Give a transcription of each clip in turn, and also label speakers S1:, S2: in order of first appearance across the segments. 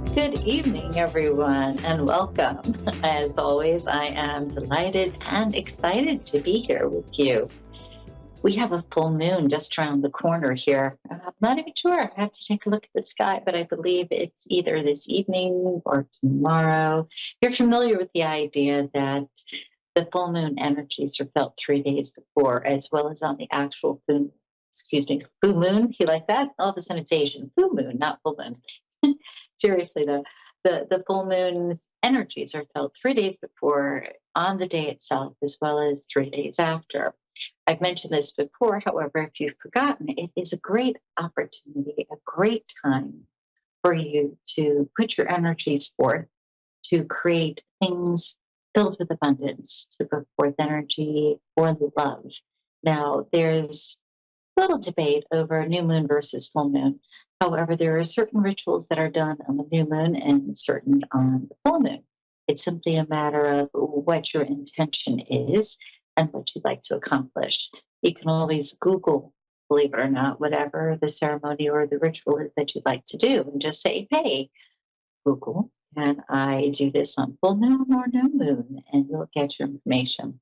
S1: Good evening, everyone, and welcome. As always, I am delighted and excited to be here with you. We have a full moon just around the corner here. I'm not even sure. I have to take a look at the sky, but I believe it's either this evening or tomorrow. You're familiar with the idea that the full moon energies are felt 3 days before, as well as on the actual full moon. You like that? All of a sudden it's Asian. Full moon, not full moon. Seriously, the full moon's energies are felt 3 days before on the day itself, as well as 3 days after. I've mentioned this before, however, if you've forgotten, it is a great opportunity, a great time for you to put your energies forth to create things filled with abundance, to put forth energy for love. Now, there's little debate over new moon versus full moon. However, there are certain rituals that are done on the new moon and certain on the full moon. It's simply a matter of what your intention is and what you'd like to accomplish. You can always Google, believe it or not, whatever the ceremony or the ritual is that you'd like to do, and just say, hey, Google, can I do this on full moon or new moon? And you'll get your information.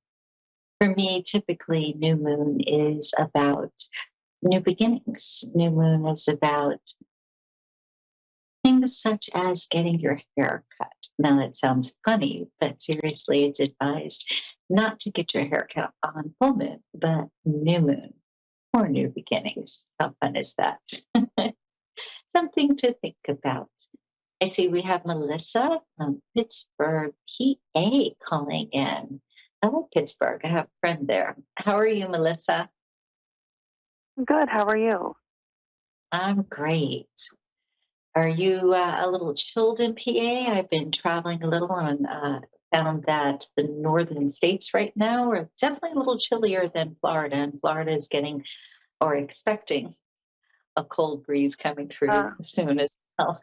S1: For me, typically, new moon is about new beginnings. New moon is about things such as getting your hair cut. Now, that sounds funny, but seriously, it's advised not to get your hair cut on full moon, but new moon or new beginnings. How fun is that? Something to think about. I see we have Melissa from Pittsburgh, PA calling in. I like Pittsburgh. I have a friend there. How are you, Melissa?
S2: Good. How are you?
S1: I'm great. Are you a little chilled in PA? I've been traveling a little and found that the northern states right now are definitely a little chillier than Florida, and Florida is getting or expecting a cold breeze coming through
S2: Uh,
S1: soon as well.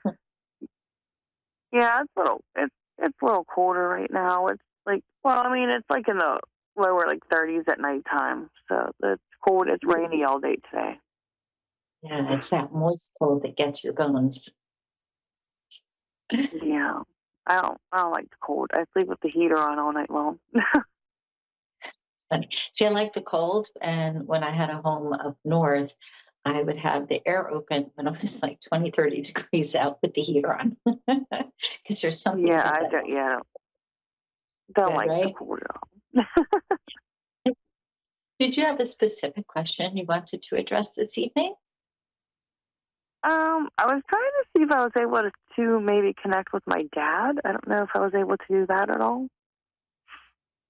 S2: yeah, it's a little colder right now. It's like, well, I mean, it's like in the lower like 30s at nighttime. So it's cold. It's rainy all day today.
S1: Yeah, it's that moist cold that gets your bones.
S2: Yeah, I don't like the cold. I sleep with the heater on all night long.
S1: Funny. See, I like the cold, and when I had a home up north, I would have the air open when it was like 20, 30 degrees out with the heater on. Because there's something
S2: Yeah,
S1: to
S2: I
S1: that,
S2: don't. Yeah, don't
S1: good,
S2: like the
S1: right?
S2: cold at all.
S1: Did you have a specific question you wanted to address this evening?
S2: I was trying to see if I was able to maybe connect with my dad. I don't know if I was able to do that at all.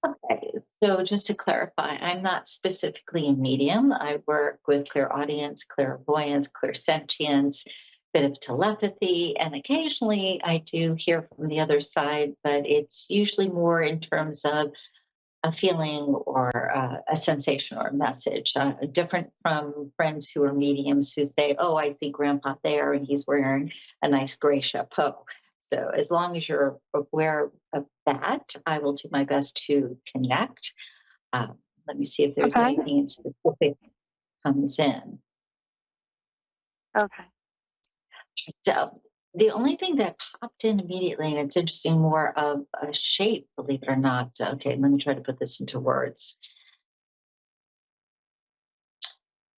S1: Okay, so just to clarify, I'm not specifically a medium. I work with clairaudience, clairvoyance, clairsentience, bit of telepathy, and occasionally I do hear from the other side, but it's usually more in terms of a feeling or a sensation or a message, different from friends who are mediums who say, oh, I see grandpa there and he's wearing a nice gray chapeau. So as long as you're aware of that, I will do my best to connect. Let me see if there's
S2: Okay.
S1: anything in specific comes in.
S2: Okay.
S1: So the only thing that popped in immediately, and it's interesting, more of a shape, believe it or not. Okay, let me try to put this into words.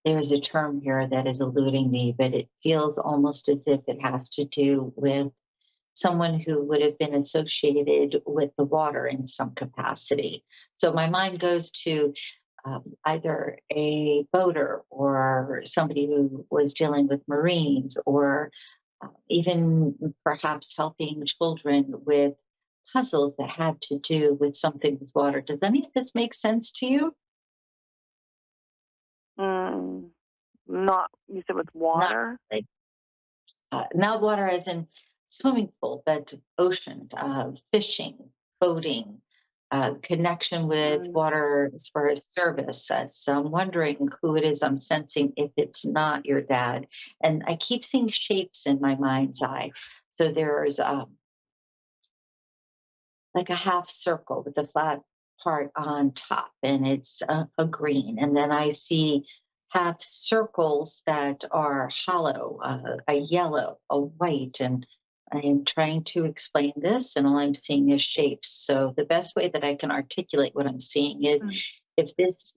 S1: There's a term here that is eluding me, but it feels almost as if it has to do with someone who would have been associated with the water in some capacity. So my mind goes to either a boater or somebody who was dealing with Marines or even perhaps helping children with puzzles that had to do with something with water. Does any of this make sense to you?
S2: Mm, not you said with
S1: Not
S2: water.
S1: really. Not water as in swimming pool, but ocean, fishing, boating, connection with
S2: Mm,
S1: water as far as service. So I'm wondering who it is I'm sensing if it's not your dad. And I keep seeing shapes in my mind's eye. So there's like a half circle with the flat part on top, and it's a green. And then I see half circles that are hollow, a yellow, a white, and I am trying to explain this, and all I'm seeing is shapes. So the best way that I can articulate what I'm seeing is
S2: Mm.
S1: if this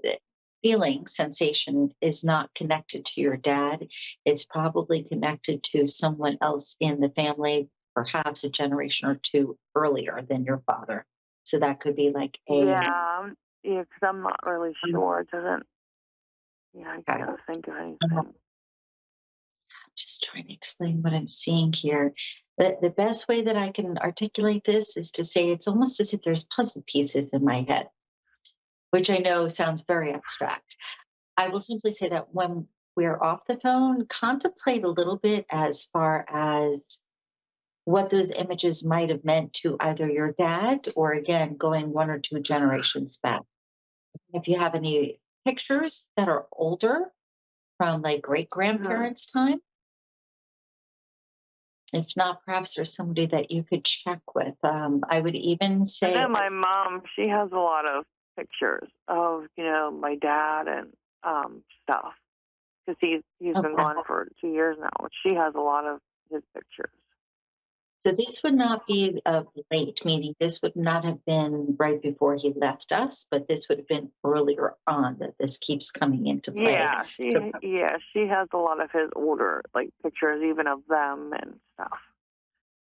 S1: feeling sensation is not connected to your dad, it's probably connected to someone else in the family, perhaps a generation or two earlier than your father. So that could be like a
S2: Yeah, yeah, because I'm not really sure. It doesn't. Yeah, I
S1: okay.
S2: can't think of
S1: I'm
S2: anything.
S1: just trying to explain what I'm seeing here. The best way that I can articulate this is to say it's almost as if there's puzzle pieces in my head, which I know sounds very abstract. I will simply say that when we're off the phone, contemplate a little bit as far as what those images might have meant to either your dad or, again, going one or two generations back. If you have any pictures that are older from like great
S2: Mhm.
S1: grandparents' time, if not, perhaps there's somebody that you could check with. I would even
S2: I
S1: say,
S2: know my mom. She has a lot of pictures of my dad and stuff because he's been
S1: okay.
S2: gone for 2 years now. But she has a lot of his pictures.
S1: So this would not be late, meaning this would not have been right before he left us, but this would have been earlier on that this keeps coming into play. So,
S2: She has a lot of his older like pictures, even of them and stuff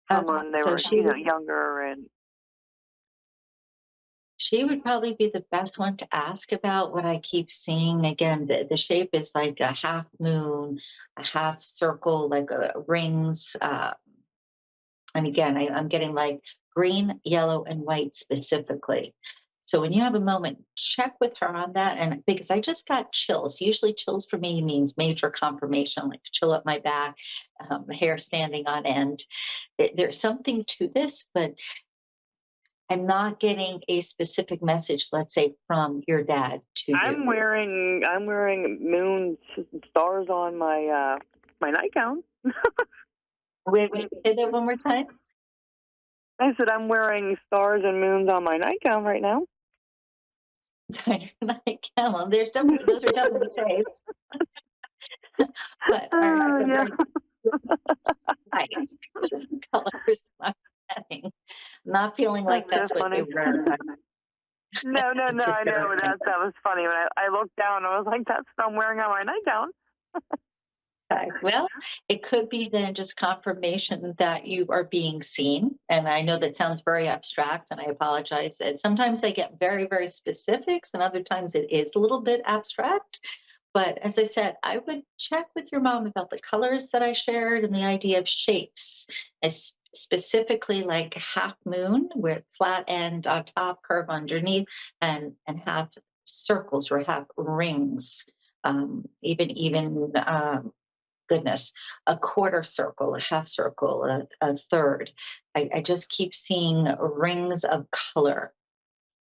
S2: from
S1: okay,
S2: when they
S1: so
S2: were younger and.
S1: she would probably be the best one to ask about what I keep seeing. Again, the shape is like a half moon, a half circle, like rings. And again, I'm getting like green, yellow, and white specifically. So when you have a moment, check with her on that. And because I just got chills, usually chills for me means major confirmation, like chill up my back, hair standing on end. There's something to this, but I'm not getting a specific message, let's say from your dad to you.
S2: I'm wearing moons and stars on my nightgown.
S1: Wait, say that one more time.
S2: I said I'm wearing stars and moons on my nightgown right now.
S1: Sorry, like, well, there's definitely, those are definitely shapes, but
S2: Yeah.
S1: they're nice. Those colors I'm getting. Not feeling
S2: That's
S1: like
S2: so
S1: that's what
S2: funny.
S1: you were.
S2: No, no, no.
S1: It's just
S2: I know,
S1: very
S2: but that was funny. When I looked down, I was like, "That's what I'm wearing on my nightgown."
S1: okay. Well, it could be then just confirmation that you are being seen. And I know that sounds very abstract, and I apologize. Sometimes I get very, very specifics, and other times it is a little bit abstract. But as I said, I would check with your mom about the colors that I shared and the idea of shapes, specifically like half moon, where flat end on top, curve underneath, and half circles or half rings. Even goodness, a quarter circle, a half circle, a third. I just keep seeing rings of color.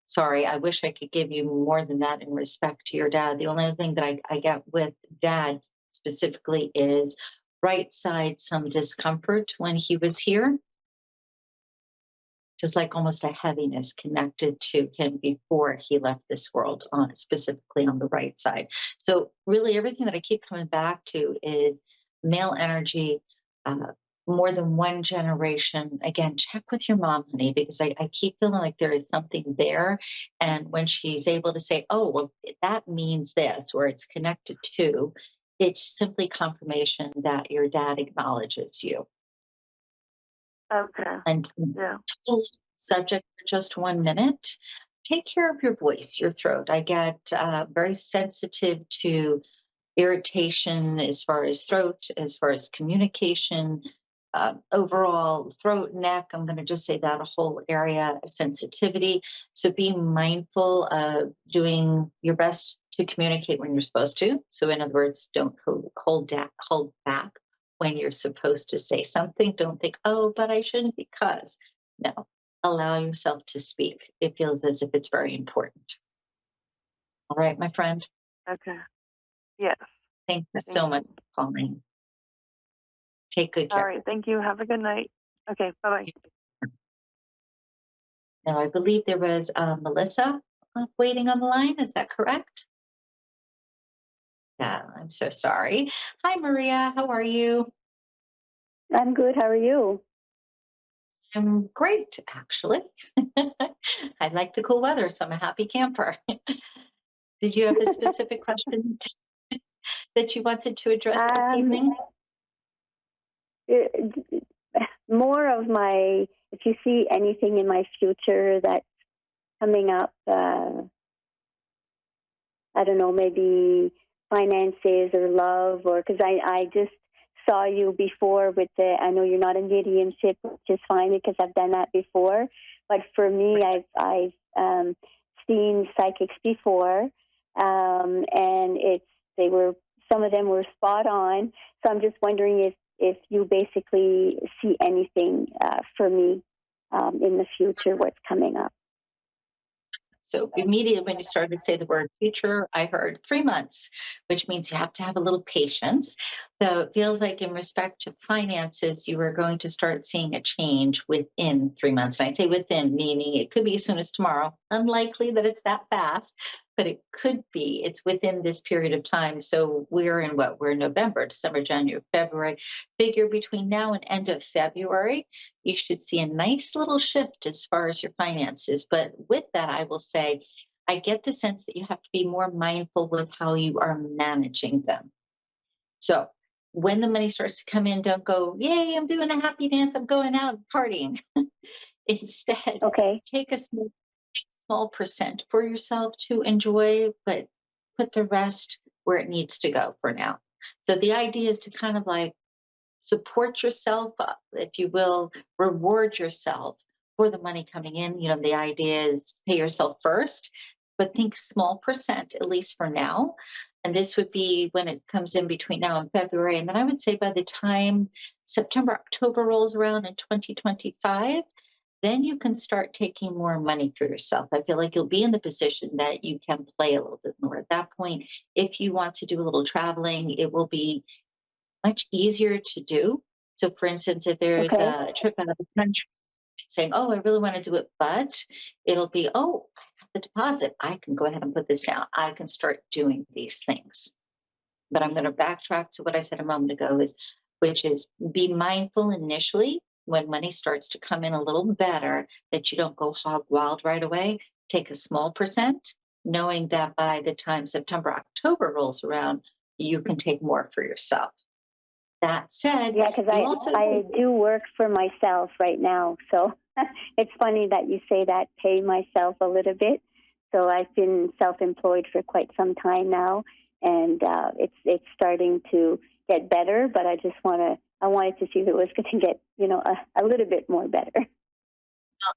S1: Sorry, I wish I could give you more than that in respect to your dad. The only other thing that I get with dad specifically is right side some discomfort when he was here, just like almost a heaviness connected to him before he left this world, on specifically on the right side. So really, everything that I keep coming back to is male energy. Uh, More than one generation. Again, check with your mom, honey, because I keep feeling like there is something there. And when she's able to say, oh, well, that means this, or it's connected to, it's simply confirmation that your dad acknowledges you.
S2: Okay.
S1: And
S2: Yeah.
S1: totally subject for just 1 minute. Take care of your voice, your throat. I get very sensitive to irritation as far as throat, as far as communication, overall throat, neck. I'm going to just say that a whole area sensitivity. So be mindful of doing your best to communicate when you're supposed to. So in other words, don't hold back when you're supposed to say something. Don't think, oh, but I shouldn't because. No, allow yourself to speak. It feels as if it's very important. All right, my friend.
S2: Okay. Yes.
S1: Thank you
S2: Thank
S1: so much
S2: you.
S1: for calling. Take good
S2: All
S1: care.
S2: right. Thank you. Have a good night. Okay. Bye bye.
S1: Now, I believe there was Melissa waiting on the line. Is that correct? Yeah, I'm so sorry. Hi, Maria. How are you?
S3: I'm good. How are you?
S1: I'm great, actually. I like the cool weather, so I'm a happy camper. Did you have a specific question that you wanted to address this
S3: Um,
S1: evening?
S3: More of my, if you see anything in my future that's coming up, I don't know, maybe finances or love, or because I just saw you before with the, I know you're not a mediumship, which is fine because I've done that before. But for me, I've seen psychics before, and they were, some of them were spot on. So I'm just wondering if you basically see anything for me in the future, what's coming up.
S1: So immediately when you started to say the word future, I heard 3 months, which means you have to have a little patience. So it feels like in respect to finances, you are going to start seeing a change within 3 months. And I say within, meaning it could be as soon as tomorrow. Unlikely that it's that fast, but it could be. It's within this period of time. So we're in what? We're in November, December, January, February. Figure between now and end of February, you should see a nice little shift as far as your finances. But with that, I will say, I get the sense that you have to be more mindful with how you are managing them. So when the money starts to come in, don't go, yay, I'm doing a happy dance, I'm going out partying. Instead,
S3: Okay.
S1: take a small percent for yourself to enjoy, but put the rest where it needs to go for now. So the idea is to kind of like support yourself, if you will, reward yourself for the money coming in. You know, the idea is pay yourself first, but think small percent, at least for now. And this would be when it comes in between now and February. And then I would say by the time September, October rolls around in 2025, then you can start taking more money for yourself. I feel like you'll be in the position that you can play a little bit more. At that point, if you want to do a little traveling, it will be much easier to do. So, for instance, if there's
S3: Okay.
S1: a trip out of the country saying, oh, I really want to do it, but it'll be, oh, I have the deposit. I can go ahead and put this down. I can start doing these things. But I'm going to backtrack to what I said a moment ago, which is be mindful initially when money starts to come in a little better that you don't go hog wild right away. Take a small percent, knowing that by the time September, October rolls around, you can take more for yourself. That said,
S3: Yeah, because
S1: you also
S3: I do work for myself right now. So it's funny that you say that, pay myself a little bit. So I've been self-employed for quite some time now, and it's starting to get better. But I wanted to see if it was going to get a little bit more better.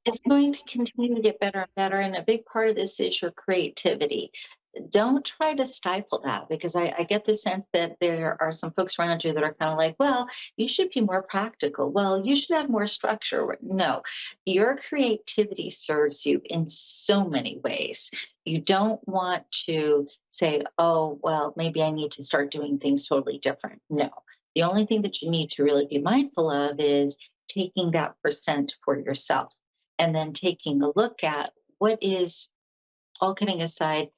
S1: it's going to continue to get better and better. And a big part of this is your creativity. Don't try to stifle that because I get the sense that there are some folks around you that are kind of like, well, you should be more practical. Well, you should have more structure. No, your creativity serves you in so many ways. You don't want to say, oh, well, maybe I need to start doing things totally different. No, the only thing that you need to really be mindful of is taking that percent for yourself and then taking a look at what is, all kidding aside,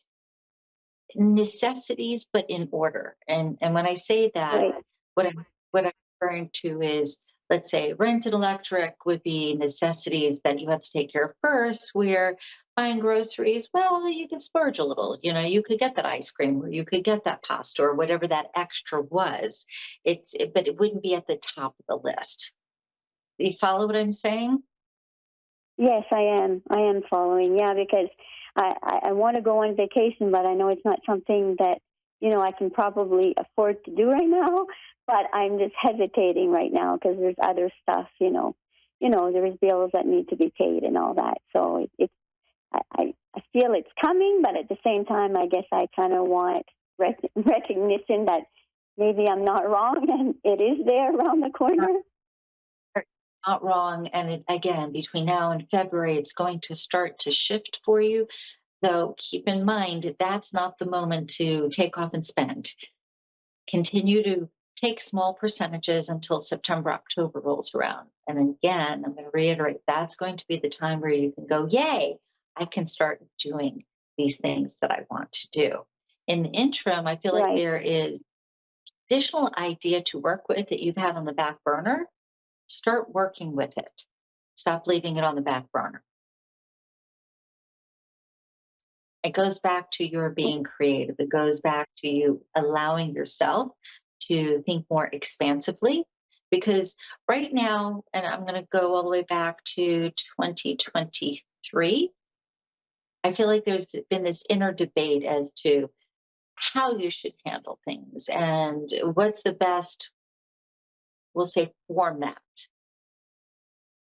S1: necessities, but in order. And when I say that,
S3: Right.
S1: what I'm referring to is, let's say, rent and electric would be necessities that you have to take care of first. Where buying groceries, well, you can splurge a little. You know, you could get that ice cream, or you could get that pasta, or whatever that extra was. But it wouldn't be at the top of the list. You follow what I'm saying?
S3: Yes, I am. I am following. Yeah, because I want to go on vacation, but I know it's not something that I can probably afford to do right now. But I'm just hesitating right now because there's other stuff. There's bills that need to be paid and all that. So I feel it's coming, but at the same time, I guess I kind of want recognition that maybe I'm not wrong and it is there around the corner.
S1: Not wrong. And again, between now and February, it's going to start to shift for you. Though keep in mind, that's not the moment to take off and spend. Continue to take small percentages until September, October rolls around. And again, I'm going to reiterate, that's going to be the time where you can go, yay, I can start doing these things that I want to do. In the interim, I feel like
S3: Right.
S1: there is additional idea to work with that you've had on the back burner. Start working with it. Stop leaving it on the back burner. It goes back to your being creative. It goes back to you allowing yourself to think more expansively. Because right now, and I'm going to go all the way back to 2023, I feel like there's been this inner debate as to how you should handle things and what's the best, we'll say, format.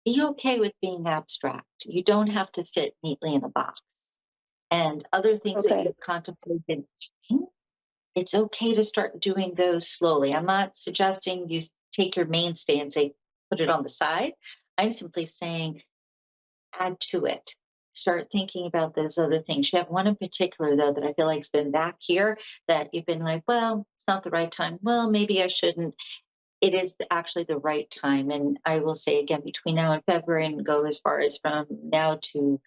S1: Be okay with being abstract. You don't have to fit neatly in a box. And other things that
S3: Okay.
S1: you've contemplated doing, it's okay to start doing those slowly. I'm not suggesting you take your mainstay and say, put it on the side. I'm simply saying, add to it. Start thinking about those other things. You have one in particular, though, that I feel like has been back here that you've been like, well, it's not the right time. Well, maybe I shouldn't. It is actually the right time. And I will say again, between now and February, and go as far as from now to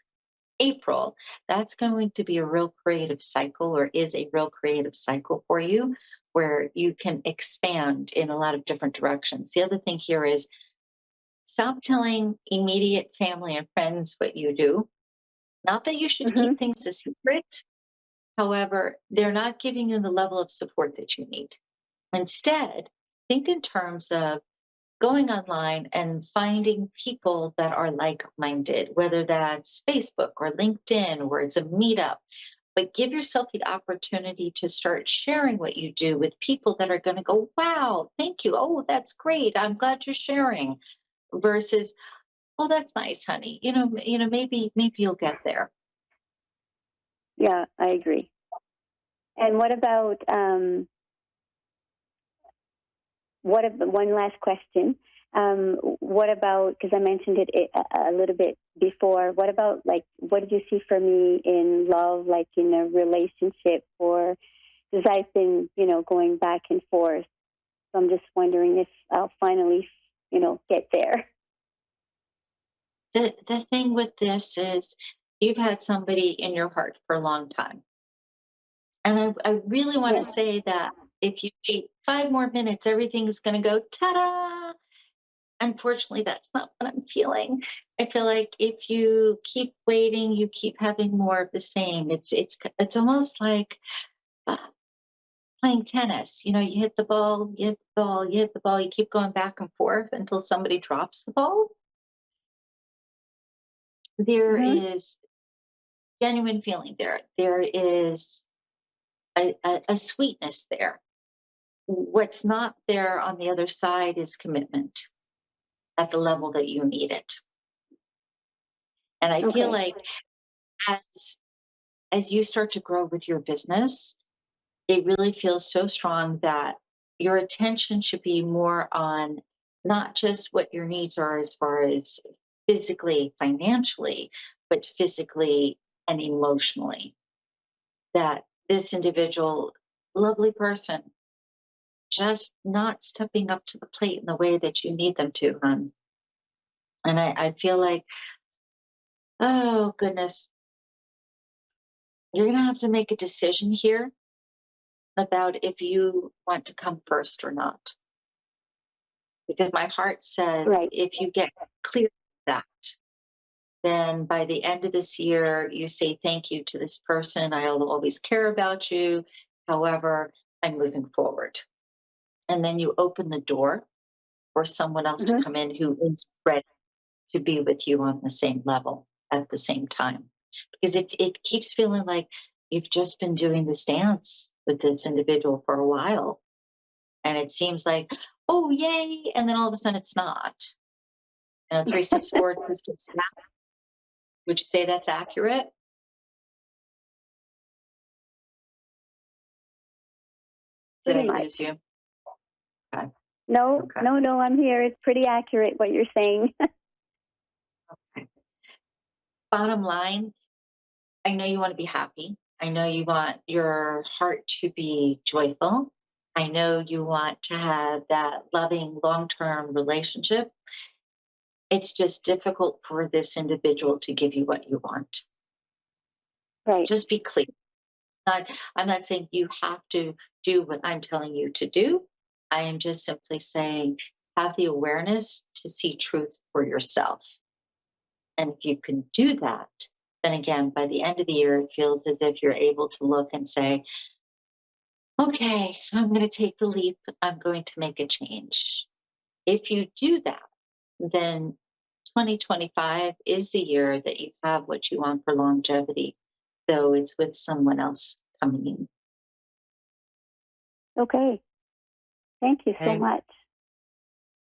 S1: April, that's going to be a real creative cycle, or is a real creative cycle for you, where you can expand in a lot of different directions. The other thing here is stop telling immediate family and friends what you do. Not that you should
S3: Mm-hmm.
S1: keep things a secret. However, they're not giving you the level of support that you need. Instead, think in terms of going online and finding people that are like-minded, whether that's Facebook or LinkedIn, where it's a meetup. But give yourself the opportunity to start sharing what you do with people that are going to go, wow, thank you. Oh, that's great. I'm glad you're sharing. Versus, oh, that's nice, honey. Maybe you'll get there.
S3: Yeah, I agree. And what about one last question? What about, because I mentioned it a little bit before, what about, like, what did you see for me in love, like in a relationship, or because I've been, going back and forth. So I'm just wondering if I'll finally, get there.
S1: The thing with this is you've had somebody in your heart for a long time. And I really want to
S3: Yeah.
S1: say that if you wait 5 more minutes, everything's going to go ta-da. Unfortunately, that's not what I'm feeling. I feel like if you keep waiting, you keep having more of the same. It's almost like uh, playing tennis. You hit the ball, you hit the ball, you hit the ball. You keep going back and forth until somebody drops the ball. There
S3: Mm-hmm.
S1: is genuine feeling there. There is a sweetness there. What's not there on the other side is commitment at the level that you need it. And I feel
S3: Okay.
S1: like as you start to grow with your business, it really feels so strong that your attention should be more on not just what your needs are as far as physically, financially, but physically and emotionally. That this individual, lovely person, just not stepping up to the plate in the way that you need them to, hon. And I feel like, oh goodness, you're going to have to make a decision here about if you want to come first or not. Because my heart says
S3: Right.
S1: if you get clear with that, then by the end of this year, you say thank you to this person. I'll always care about you. However, I'm moving forward. And then you open the door for someone else to
S3: Mm-hmm.
S1: come in who is ready to be with you on the same level at the same time. Because if it keeps feeling like you've just been doing this dance with this individual for a while, and it seems like, oh, yay, and then all of a sudden it's not. 3 steps forward, 2 steps back. Would you say that's accurate? Did
S3: Pretty
S1: I
S3: much.
S1: lose you? Okay.
S3: No,
S1: Okay.
S3: no, I'm here. It's pretty accurate what you're saying.
S1: Okay. Bottom line, I know you want to be happy. I know you want your heart to be joyful. I know you want to have that loving long-term relationship. It's just difficult for this individual to give you what you want.
S3: Right.
S1: Just be clear. I'm not saying you have to do what I'm telling you to do. I am just simply saying have the awareness to see truth for yourself. And if you can do that, then again, by the end of the year, it feels as if you're able to look and say, okay, I'm going to take the leap. I'm going to make a change. If you do that, then 2025 is the year that you have what you want for longevity, though it's with someone else coming in.
S3: Okay. Thank you so
S1: Okay.
S3: much.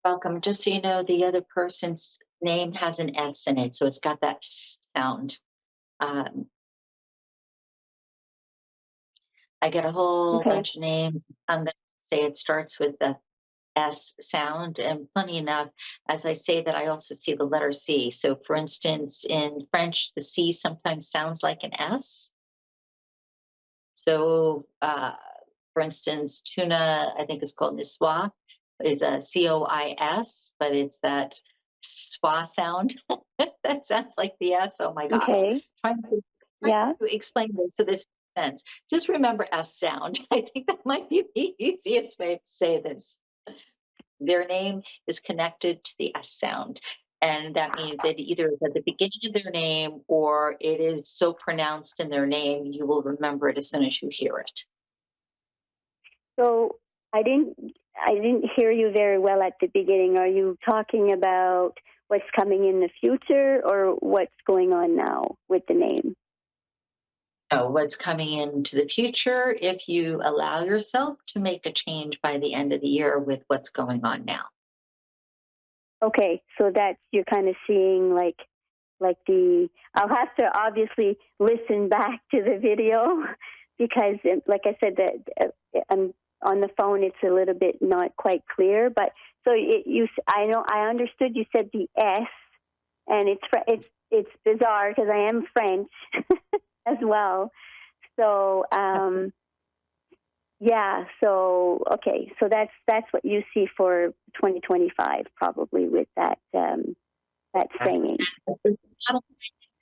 S1: Welcome. Just so you know, the other person's name has an S in it, so it's got that sound. I get a whole
S3: Okay.
S1: bunch of names. I'm going to say it starts with the S sound. And funny enough, as I say that, I also see the letter C. So, for instance, in French, the C sometimes sounds like an S. So, for instance, tuna, I think is called niswa, is a COIS, but it's that swa sound that sounds like the S. Oh my gosh.
S3: Okay.
S1: Trying to,
S3: Yeah.
S1: to explain this so this makes sense. Just remember S sound. I think that might be the easiest way to say this. Their name is connected to the S sound. And that means it either is at the beginning of their name or it is so pronounced in their name, you will remember it as soon as you hear it.
S3: So I didn't hear you very well at the beginning. Are you talking about what's coming in the future or what's going on now with the name?
S1: Oh, what's coming into the future if you allow yourself to make a change by the end of the year with what's going on now.
S3: Okay, so that's you're kind of seeing like the I'll have to obviously listen back to the video because like I said that I'm on the phone it's a little bit not quite clear, but so I know I understood you said the S, and it's bizarre because I am French as well. So yeah, so okay, so that's what you see for 2025 probably with that that saying.
S1: It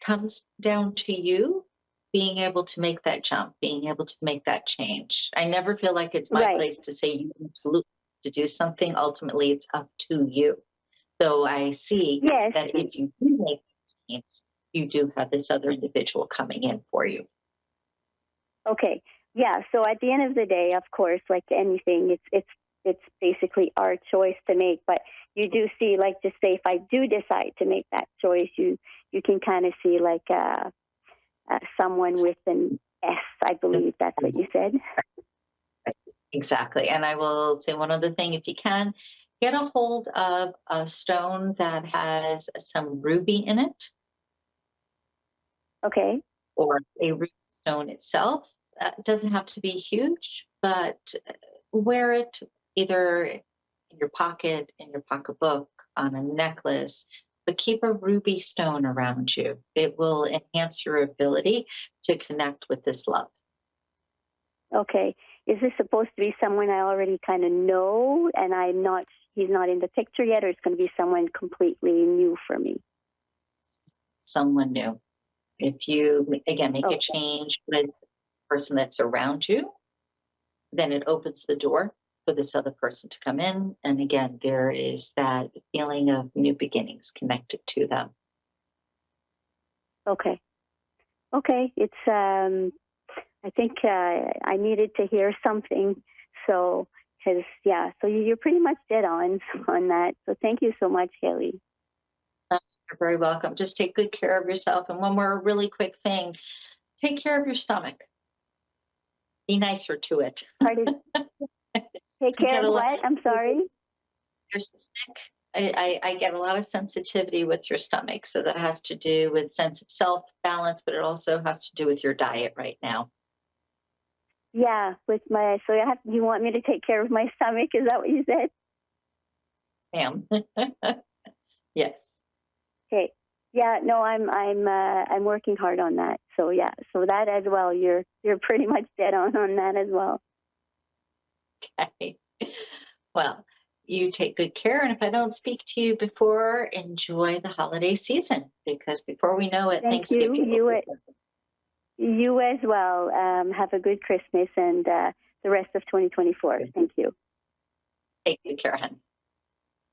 S1: comes down to you being able to make that jump, being able to make that change. I never feel like it's my
S3: Right.
S1: place to say you absolutely have to do something. Ultimately, it's up to you. So I see
S3: Yes.
S1: that if you do make a change, you do have this other individual coming in for you.
S3: Okay. Yeah. So at the end of the day, of course, like anything, it's basically our choice to make. But you do see, like, just say, if I do decide to make that choice, you can kind of see like someone with an S. I believe that's what you said.
S1: Exactly. And I will say one other thing, if you can, get a hold of a stone that has some ruby in it.
S3: Okay.
S1: Or a ruby stone itself. It doesn't have to be huge, but wear it either in your pocket, in your pocketbook, on a necklace, but keep a ruby stone around you. It will enhance your ability to connect with this love.
S3: Okay. Is this supposed to be someone I already kind of know and he's not in the picture yet, or it's going to be someone completely new for me?
S1: Someone new. If you, again, make a change with the person that's around you, then it opens the door for this other person to come in. And again, there is that feeling of new beginnings connected to them.
S3: Okay. Okay. It's, I think I needed to hear something. So, because, yeah, so you're pretty much dead on that. So thank you so much, Haley.
S1: You're very welcome. Just take good care of yourself. And one more really quick thing, take care of your stomach. Be nicer to it.
S3: Pardon? Take care of what? I'm sorry?
S1: Your stomach. I get a lot of sensitivity with your stomach. So that has to do with sense of self balance, but it also has to do with your diet right now.
S3: Yeah, with my, so you want me to take care of my stomach? Is that what you said?
S1: Ma'am. Yes.
S3: Okay. Yeah, no, I'm working hard on that. So yeah, so that as well, you're pretty much dead on that as well.
S1: Okay. Well, you take good care. And if I don't speak to you before, enjoy the holiday season, because before we know it,
S3: Thank
S1: Thanksgiving.
S3: You as well. Have a good Christmas and the rest of 2024. Thank you.
S1: Take good care, hon.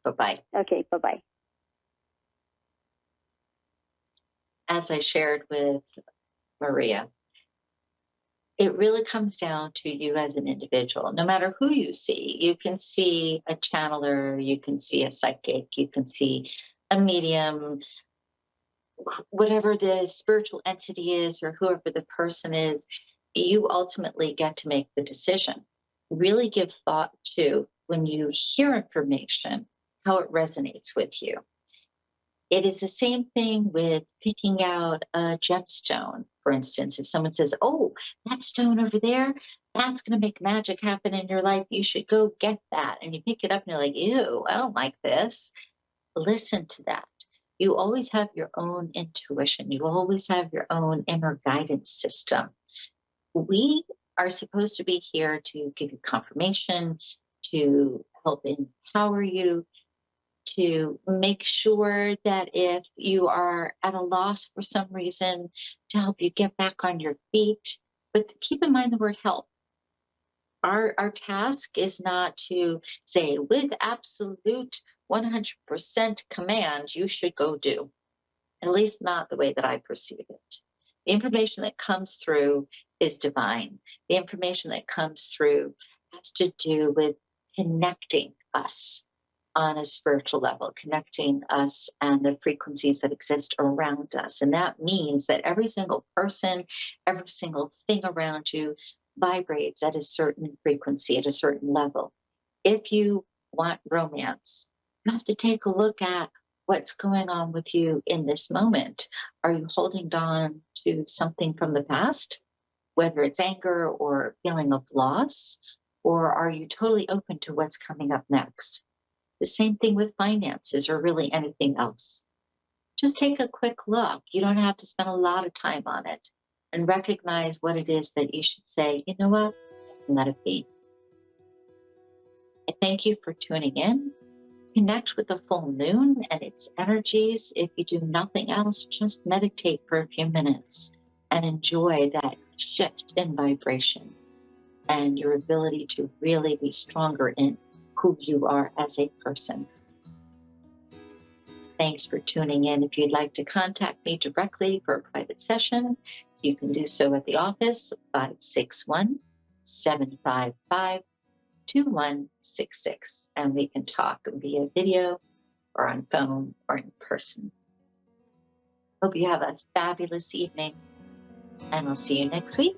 S1: Bye-bye.
S3: Okay, bye-bye.
S1: as I shared with Maria, it really comes down to you as an individual. No matter who you see, you can see a channeler, you can see a psychic, you can see a medium, whatever the spiritual entity is or whoever the person is, you ultimately get to make the decision. Really give thought to when you hear information, how it resonates with you. It is the same thing with picking out a gemstone, for instance. If someone says, oh, that stone over there, that's going to make magic happen in your life. You should go get that. And you pick it up and you're like, ew, I don't like this. Listen to that. You always have your own intuition. You always have your own inner guidance system. We are supposed to be here to give you confirmation, to help empower you, to make sure that if you are at a loss for some reason, to help you get back on your feet. But keep in mind the word help. Our task is not to say with absolute 100% command, you should go do, at least not the way that I perceive it. The information that comes through is divine. The information that comes through has to do with connecting us on a spiritual level, connecting us and the frequencies that exist around us. And that means that every single person, every single thing around you vibrates at a certain frequency, at a certain level. If you want romance, you have to take a look at what's going on with you in this moment. Are you holding on to something from the past, whether it's anger or feeling of loss, or are you totally open to what's coming up next? The same thing with finances or really anything else. Just take a quick look. You don't have to spend a lot of time on it, and recognize what it is that you should say, you know what, let it be. I thank you for tuning in. Connect with the full moon and its energies. If you do nothing else, just meditate for a few minutes and enjoy that shift in vibration and your ability to really be stronger in who you are as a person. Thanks for tuning in. If you'd like to contact me directly for a private session, you can do so at the office, 561-755-2166. And we can talk via video or on phone or in person. Hope you have a fabulous evening, and I'll see you next week.